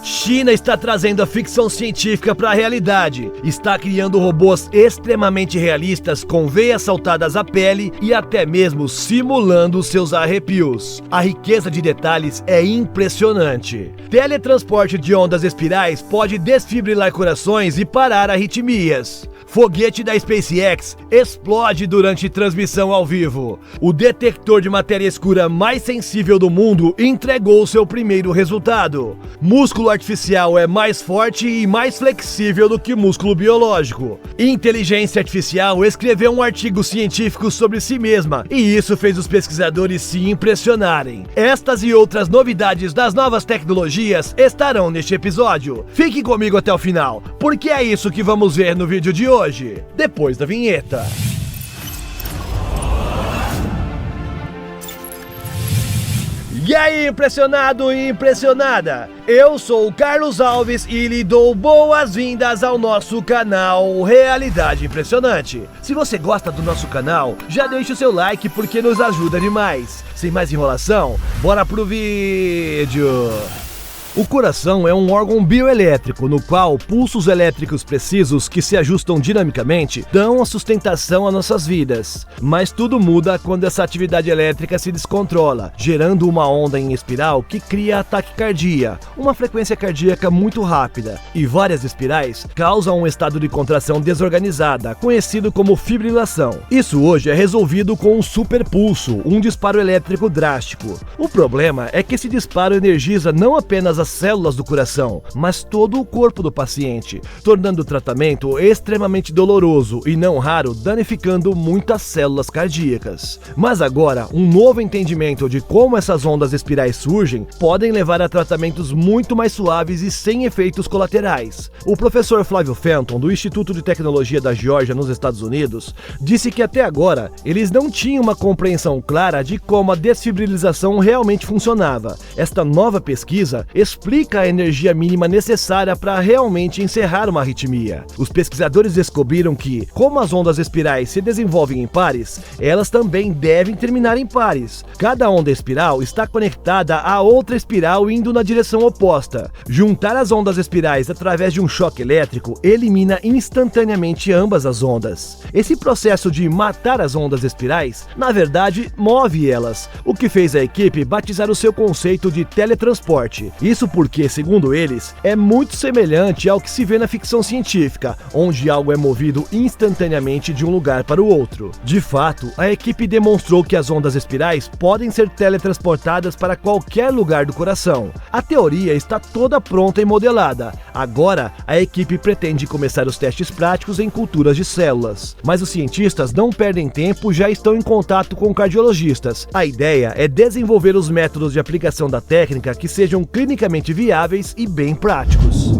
China está trazendo a ficção científica para a realidade. Está criando robôs extremamente realistas com veias saltadas à pele e até mesmo simulando seus arrepios. A riqueza de detalhes é impressionante. Teletransporte de ondas espirais pode desfibrilar corações e parar arritmias. Foguete da SpaceX explode durante transmissão ao vivo. O detector de matéria escura mais sensível do mundo entregou seu primeiro resultado. Músculo artificial é mais forte e mais flexível do que músculo biológico. Inteligência artificial escreveu um artigo científico sobre si mesma, e isso fez os pesquisadores se impressionarem. Estas e outras novidades das novas tecnologias estarão neste episódio. Fique comigo até o final, porque é isso que vamos ver no vídeo de hoje, depois da vinheta. E aí, impressionado e impressionada? Eu sou o Carlos Alves e lhe dou boas-vindas ao nosso canal Realidade Impressionante. Se você gosta do nosso canal, já deixe o seu like porque nos ajuda demais. Sem mais enrolação, bora pro vídeo! O coração é um órgão bioelétrico no qual pulsos elétricos precisos que se ajustam dinamicamente dão a sustentação a nossas vidas. Mas tudo muda quando essa atividade elétrica se descontrola, gerando uma onda em espiral que cria a taquicardia, uma frequência cardíaca muito rápida, e várias espirais causam um estado de contração desorganizada, conhecido como fibrilação. Isso hoje é resolvido com um superpulso, um disparo elétrico drástico. O problema é que esse disparo energiza não apenas as células do coração, mas todo o corpo do paciente, tornando o tratamento extremamente doloroso e não raro danificando muitas células cardíacas. Mas agora, um novo entendimento de como essas ondas espirais surgem podem levar a tratamentos muito mais suaves e sem efeitos colaterais. O professor Flávio Fenton, do Instituto de Tecnologia da Geórgia, nos Estados Unidos, disse que até agora eles não tinham uma compreensão clara de como a desfibrilização realmente funcionava. Esta nova pesquisa explica a energia mínima necessária para realmente encerrar uma arritmia. Os pesquisadores descobriram que, como as ondas espirais se desenvolvem em pares, elas também devem terminar em pares. Cada onda espiral está conectada a outra espiral indo na direção oposta. Juntar as ondas espirais através de um choque elétrico elimina instantaneamente ambas as ondas. Esse processo de matar as ondas espirais, na verdade, move elas, o que fez a equipe batizar o seu conceito de teletransporte. Isso porque, segundo eles, é muito semelhante ao que se vê na ficção científica, onde algo é movido instantaneamente de um lugar para o outro. De fato, a equipe demonstrou que as ondas espirais podem ser teletransportadas para qualquer lugar do coração. A teoria está toda pronta e modelada. Agora, a equipe pretende começar os testes práticos em culturas de células. Mas os cientistas não perdem tempo e já estão em contato com cardiologistas. A ideia é desenvolver os métodos de aplicação da técnica que sejam clinicamente viáveis e bem práticos.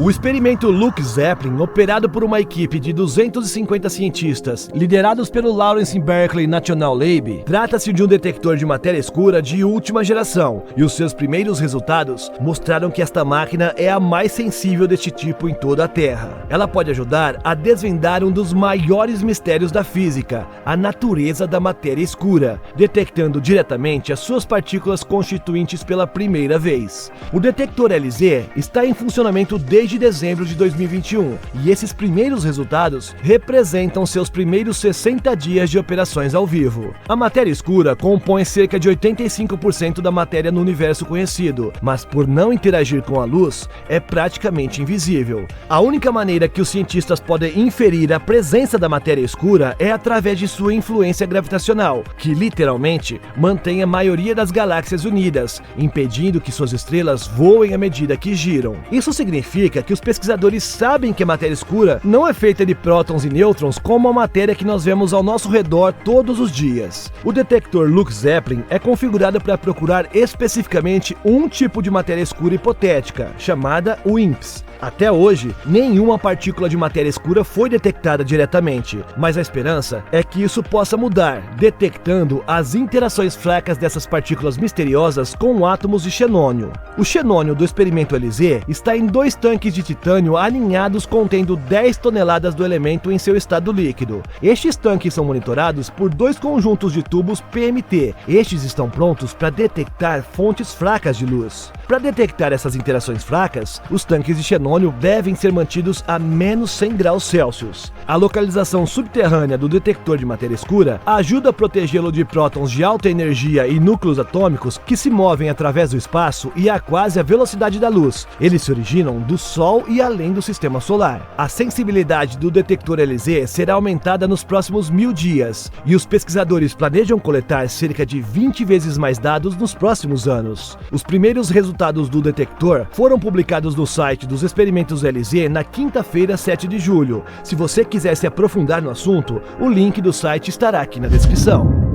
O experimento Luke Zeppelin, operado por uma equipe de 250 cientistas, liderados pelo Lawrence Berkeley National Lab, trata-se de um detector de matéria escura de última geração, e os seus primeiros resultados mostraram que esta máquina é a mais sensível deste tipo em toda a Terra. Ela pode ajudar a desvendar um dos maiores mistérios da física, a natureza da matéria escura, detectando diretamente as suas partículas constituintes pela primeira vez. O detector LZ está em funcionamento desde dezembro de 2021, e esses primeiros resultados representam seus primeiros 60 dias de operações ao vivo. A matéria escura compõe cerca de 85% da matéria no universo conhecido, mas por não interagir com a luz, é praticamente invisível. A única maneira que os cientistas podem inferir a presença da matéria escura é através de sua influência gravitacional, que literalmente mantém a maioria das galáxias unidas, impedindo que suas estrelas voem à medida que giram. Isso significa que os pesquisadores sabem que a matéria escura não é feita de prótons e nêutrons como a matéria que nós vemos ao nosso redor todos os dias. O detector Luke Zeppelin é configurado para procurar especificamente um tipo de matéria escura hipotética, chamada WIMPs. Até hoje, nenhuma partícula de matéria escura foi detectada diretamente, mas a esperança é que isso possa mudar, detectando as interações fracas dessas partículas misteriosas com átomos de xenônio. O xenônio do experimento LZ está em 2 tanques de titânio alinhados contendo 10 toneladas do elemento em seu estado líquido. Estes tanques são monitorados por 2 conjuntos de tubos PMT. Estes estão prontos para detectar fontes fracas de luz. Para detectar essas interações fracas, os tanques de xenônio devem ser mantidos a menos 100 graus Celsius. A localização subterrânea do detector de matéria escura ajuda a protegê-lo de prótons de alta energia e núcleos atômicos que se movem através do espaço e a quase a velocidade da luz. Eles se originam do Sol e além do sistema solar. A sensibilidade do detector LZ será aumentada nos próximos 1000 dias, e os pesquisadores planejam coletar cerca de 20 vezes mais dados nos próximos anos. Os primeiros resultados do detector foram publicados no site dos experimentos LZ na quinta-feira, 7 de julho. Se você quiser se aprofundar no assunto, o link do site estará aqui na descrição.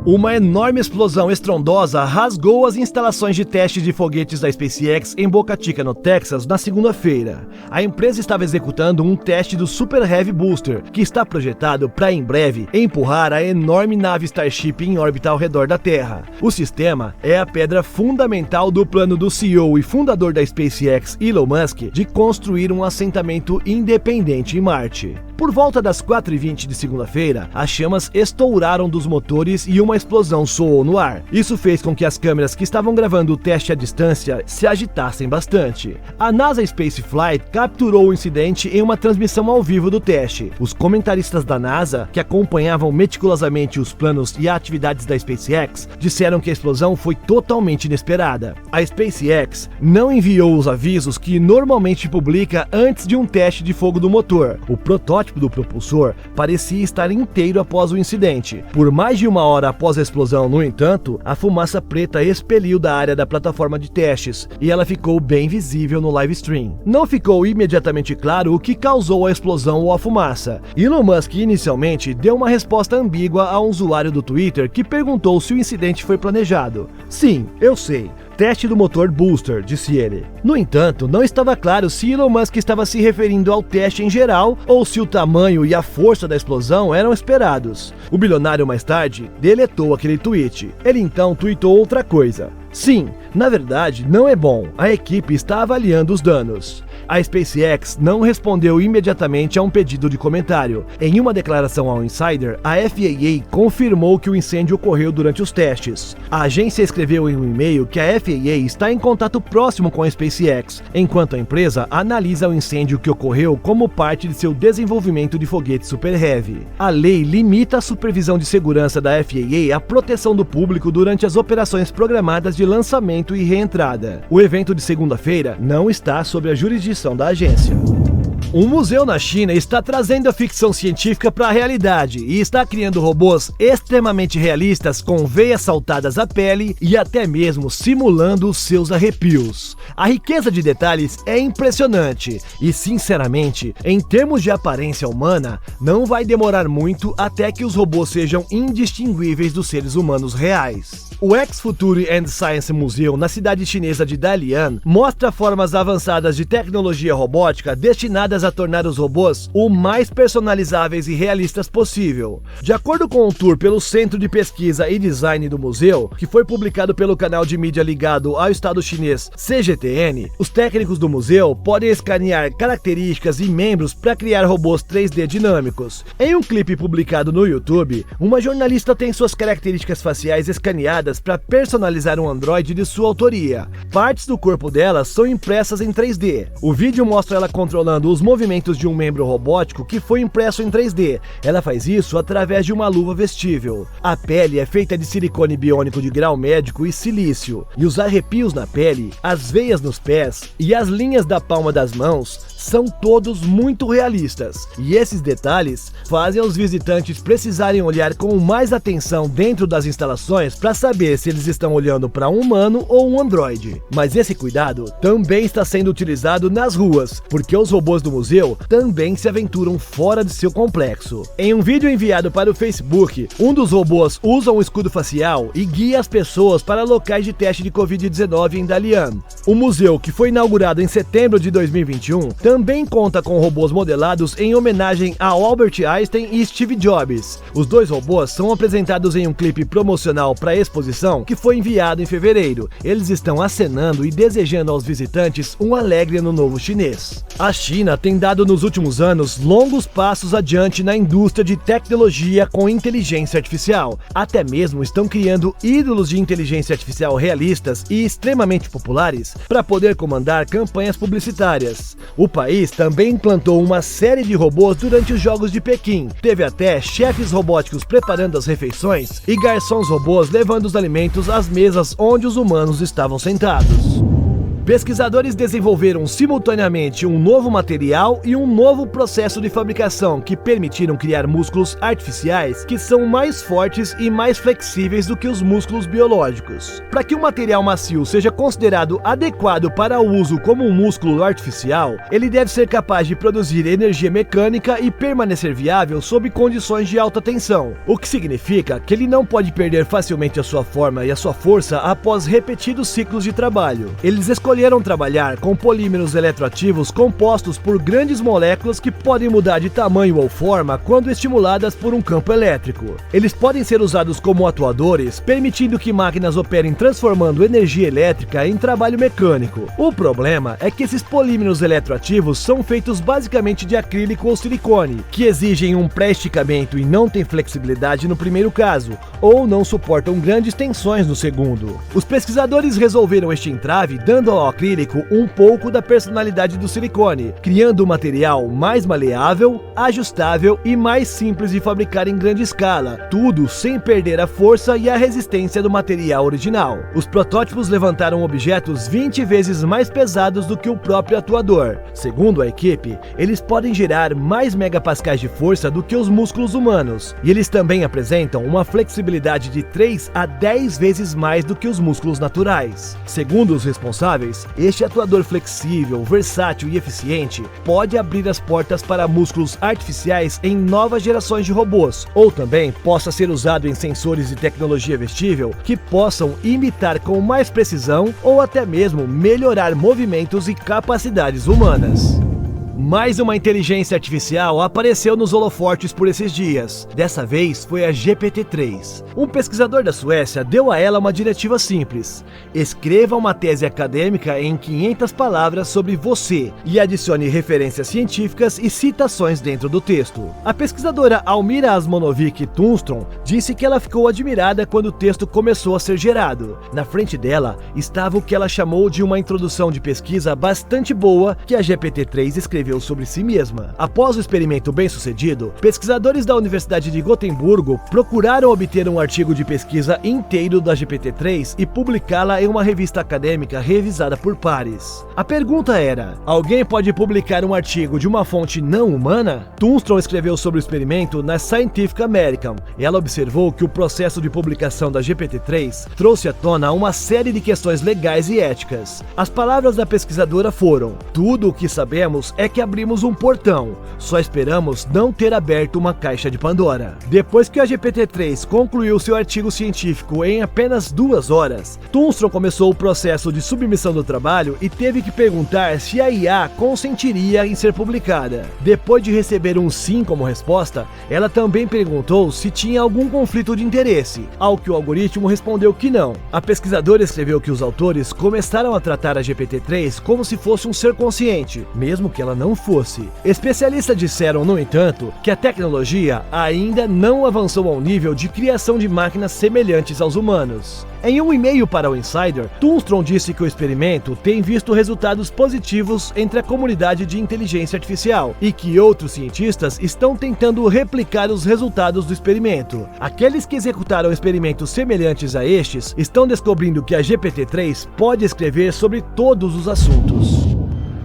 Uma enorme explosão estrondosa rasgou as instalações de teste de foguetes da SpaceX em Boca Chica, no Texas, na segunda-feira. A empresa estava executando um teste do Super Heavy Booster, que está projetado para, em breve, empurrar a enorme nave Starship em órbita ao redor da Terra. O sistema é a pedra fundamental do plano do CEO e fundador da SpaceX, Elon Musk, de construir um assentamento independente em Marte. Por volta das 4h20 de segunda-feira, as chamas estouraram dos motores e uma explosão soou no ar. Isso fez com que as câmeras que estavam gravando o teste à distância se agitassem bastante. A NASA Spaceflight capturou o incidente em uma transmissão ao vivo do teste. Os comentaristas da NASA, que acompanhavam meticulosamente os planos e atividades da SpaceX, disseram que a explosão foi totalmente inesperada. A SpaceX não enviou os avisos que normalmente publica antes de um teste de fogo do motor. O protótipo do propulsor parecia estar inteiro após o incidente. Por mais de 1 hora após a explosão, no entanto, a fumaça preta expeliu da área da plataforma de testes e ela ficou bem visível no live stream. Não ficou imediatamente claro o que causou a explosão ou a fumaça. Elon Musk inicialmente deu uma resposta ambígua a um usuário do Twitter que perguntou se o incidente foi planejado. Sim, eu sei. Teste do motor booster, disse ele. No entanto, não estava claro se Elon Musk estava se referindo ao teste em geral ou se o tamanho e a força da explosão eram esperados. O bilionário mais tarde deletou aquele tweet. Ele então tweetou outra coisa. Sim, na verdade, não é bom. A equipe está avaliando os danos. A SpaceX não respondeu imediatamente a um pedido de comentário. Em uma declaração ao Insider, a FAA confirmou que o incêndio ocorreu durante os testes. A agência escreveu em um e-mail que a FAA está em contato próximo com a SpaceX, enquanto a empresa analisa o incêndio que ocorreu como parte de seu desenvolvimento de foguete Super Heavy. A lei limita a supervisão de segurança da FAA à proteção do público durante as operações programadas de lançamento e reentrada. O evento de segunda-feira não está sob a jurisdição da agência. Um museu na China está trazendo a ficção científica para a realidade e está criando robôs extremamente realistas com veias saltadas à pele e até mesmo simulando os seus arrepios. A riqueza de detalhes é impressionante e, sinceramente, em termos de aparência humana, não vai demorar muito até que os robôs sejam indistinguíveis dos seres humanos reais. O X-Future and Science Museum, na cidade chinesa de Dalian, mostra formas avançadas de tecnologia robótica destinadas a tornar os robôs o mais personalizáveis e realistas possível. De acordo com um tour pelo Centro de Pesquisa e Design do museu, que foi publicado pelo canal de mídia ligado ao estado chinês CGTN, os técnicos do museu podem escanear características e membros para criar robôs 3D dinâmicos. Em um clipe publicado no YouTube, uma jornalista tem suas características faciais escaneadas para personalizar um androide de sua autoria. Partes do corpo dela são impressas em 3D. O vídeo mostra ela controlando os movimentos de um membro robótico que foi impresso em 3D. Ela faz isso através de uma luva vestível. A pele é feita de silicone biônico de grau médico e silício, e os arrepios na pele, as veias nos pés e as linhas da palma das mãos são todos muito realistas, e esses detalhes fazem os visitantes precisarem olhar com mais atenção dentro das instalações para saber se eles estão olhando para um humano ou um androide. Mas esse cuidado também está sendo utilizado nas ruas, porque os robôs do museu também se aventuram fora de seu complexo. Em um vídeo enviado para o Facebook, um dos robôs usa um escudo facial e guia as pessoas para locais de teste de Covid-19 em Dalian. O museu, que foi inaugurado em setembro de 2021, também conta com robôs modelados em homenagem a Albert Einstein e Steve Jobs. Os dois robôs são apresentados em um clipe promocional para a exposição que foi enviado em fevereiro. Eles estão acenando e desejando aos visitantes um alegre ano novo chinês. A China tem dado nos últimos anos longos passos adiante na indústria de tecnologia com inteligência artificial. Até mesmo estão criando ídolos de inteligência artificial realistas e extremamente populares para poder comandar campanhas publicitárias. O país também implantou uma série de robôs durante os Jogos de Pequim. Teve até chefes robóticos preparando as refeições e garçons robôs levando os alimentos às mesas onde os humanos estavam sentados. Pesquisadores desenvolveram simultaneamente um novo material e um novo processo de fabricação que permitiram criar músculos artificiais que são mais fortes e mais flexíveis do que os músculos biológicos. Para que um material macio seja considerado adequado para o uso como um músculo artificial, ele deve ser capaz de produzir energia mecânica e permanecer viável sob condições de alta tensão, o que significa que ele não pode perder facilmente a sua forma e a sua força após repetidos ciclos de trabalho. Eles escolheram trabalhar com polímeros eletroativos compostos por grandes moléculas que podem mudar de tamanho ou forma quando estimuladas por um campo elétrico. Eles podem ser usados como atuadores, permitindo que máquinas operem transformando energia elétrica em trabalho mecânico. O problema é que esses polímeros eletroativos são feitos basicamente de acrílico ou silicone, que exigem um pré-esticamento e não têm flexibilidade no primeiro caso, ou não suportam grandes tensões no segundo. Os pesquisadores resolveram este entrave dando ao acrílico um pouco da personalidade do silicone, criando um material mais maleável, ajustável e mais simples de fabricar em grande escala, tudo sem perder a força e a resistência do material original. Os protótipos levantaram objetos 20 vezes mais pesados do que o próprio atuador. Segundo a equipe, eles podem gerar mais megapascais de força do que os músculos humanos, e eles também apresentam uma flexibilidade de 3 a 10 vezes mais do que os músculos naturais. Segundo os responsáveis, este atuador flexível, versátil e eficiente pode abrir as portas para músculos artificiais em novas gerações de robôs, ou também possa ser usado em sensores de tecnologia vestível que possam imitar com mais precisão ou até mesmo melhorar movimentos e capacidades humanas. Mais uma inteligência artificial apareceu nos holofortes por esses dias. Dessa vez foi a GPT-3. Um pesquisador da Suécia deu a ela uma diretiva simples: escreva uma tese acadêmica em 500 palavras sobre você e adicione referências científicas e citações dentro do texto. A pesquisadora Almira Asmonovic Tunstrom disse que ela ficou admirada quando o texto começou a ser gerado. Na frente dela estava o que ela chamou de uma introdução de pesquisa bastante boa que a GPT-3 escreveu sobre si mesma. Após o experimento bem-sucedido, pesquisadores da Universidade de Gotemburgo procuraram obter um artigo de pesquisa inteiro da GPT-3 e publicá-la em uma revista acadêmica revisada por pares. A pergunta era: alguém pode publicar um artigo de uma fonte não humana? Tunstrom escreveu sobre o experimento na Scientific American. Ela observou que o processo de publicação da GPT-3 trouxe à tona uma série de questões legais e éticas. As palavras da pesquisadora foram: tudo o que sabemos é que abrimos um portão, só esperamos não ter aberto uma caixa de Pandora. Depois que a GPT-3 concluiu seu artigo científico em apenas 2 horas, Tunstrom começou o processo de submissão do trabalho e teve que perguntar se a IA consentiria em ser publicada. Depois de receber um sim como resposta, ela também perguntou se tinha algum conflito de interesse, ao que o algoritmo respondeu que não. A pesquisadora escreveu que os autores começaram a tratar a GPT-3 como se fosse um ser consciente, mesmo que ela não fosse. Especialistas disseram, no entanto, que a tecnologia ainda não avançou ao nível de criação de máquinas semelhantes aos humanos. Em um e-mail para o Insider, Tunstrom disse que o experimento tem visto resultados positivos entre a comunidade de inteligência artificial e que outros cientistas estão tentando replicar os resultados do experimento. Aqueles que executaram experimentos semelhantes a estes estão descobrindo que a GPT-3 pode escrever sobre todos os assuntos.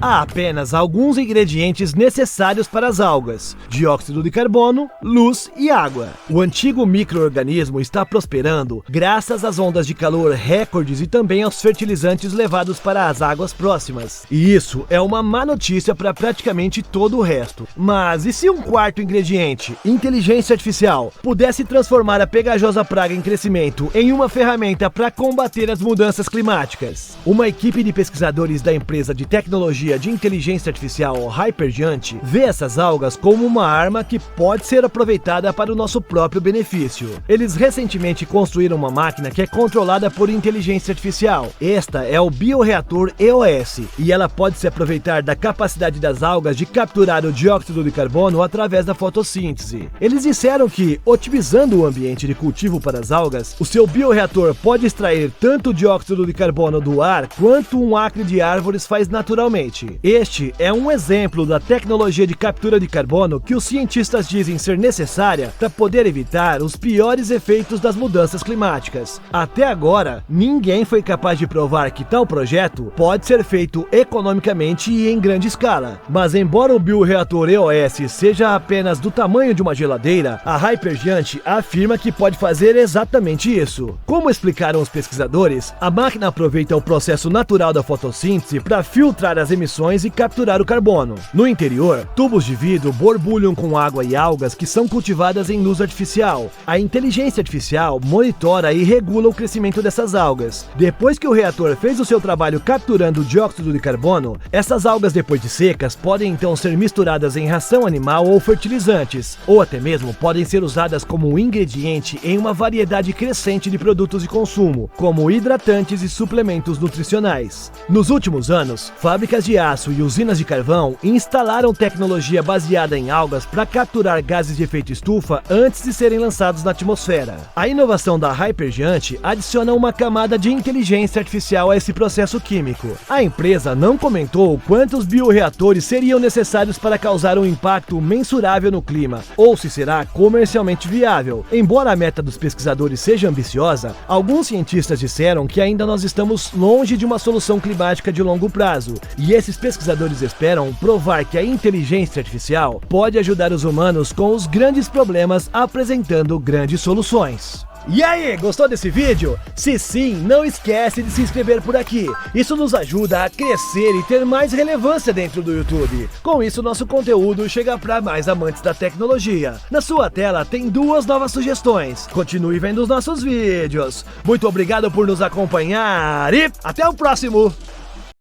Há apenas alguns ingredientes necessários para as algas: dióxido de carbono, luz e água. O antigo micro-organismo está prosperando graças às ondas de calor recordes e também aos fertilizantes levados para as águas próximas. E isso é uma má notícia para praticamente todo o resto. Mas e se um quarto ingrediente, inteligência artificial, pudesse transformar a pegajosa praga em crescimento em uma ferramenta para combater as mudanças climáticas? Uma equipe de pesquisadores da empresa de tecnologia tecnologia de inteligência artificial Hypergiant vê essas algas como uma arma que pode ser aproveitada para o nosso próprio benefício. Eles recentemente construíram uma máquina que é controlada por inteligência artificial. Esta é o bioreator EOS e ela pode se aproveitar da capacidade das algas de capturar o dióxido de carbono através da fotossíntese. Eles disseram que, otimizando o ambiente de cultivo para as algas, o seu bioreator pode extrair tanto o dióxido de carbono do ar quanto um acre de árvores faz naturalmente. Este é um exemplo da tecnologia de captura de carbono que os cientistas dizem ser necessária para poder evitar os piores efeitos das mudanças climáticas. Até agora, ninguém foi capaz de provar que tal projeto pode ser feito economicamente e em grande escala. Mas embora o bioreator EOS seja apenas do tamanho de uma geladeira, a Hypergiant afirma que pode fazer exatamente isso. Como explicaram os pesquisadores, a máquina aproveita o processo natural da fotossíntese para filtrar as emissões e capturar o carbono. No interior, tubos de vidro borbulham com água e algas que são cultivadas em luz artificial. A inteligência artificial monitora e regula o crescimento dessas algas. Depois que o reator fez o seu trabalho capturando o dióxido de carbono, essas algas depois de secas podem então ser misturadas em ração animal ou fertilizantes, ou até mesmo podem ser usadas como ingrediente em uma variedade crescente de produtos de consumo, como hidratantes e suplementos nutricionais. Nos últimos anos, fábricas de aço e usinas de carvão instalaram tecnologia baseada em algas para capturar gases de efeito estufa antes de serem lançados na atmosfera. A inovação da Hypergiant adiciona uma camada de inteligência artificial a esse processo químico. A empresa não comentou quantos bioreatores seriam necessários para causar um impacto mensurável no clima, ou se será comercialmente viável. Embora a meta dos pesquisadores seja ambiciosa, alguns cientistas disseram que ainda nós estamos longe de uma solução climática de longo prazo, e esses pesquisadores esperam provar que a inteligência artificial pode ajudar os humanos com os grandes problemas, apresentando grandes soluções. E aí, gostou desse vídeo? Se sim, não esquece de se inscrever por aqui. Isso nos ajuda a crescer e ter mais relevância dentro do YouTube. Com isso, nosso conteúdo chega para mais amantes da tecnologia. Na sua tela tem 2 novas sugestões. Continue vendo os nossos vídeos. Muito obrigado por nos acompanhar e até o próximo!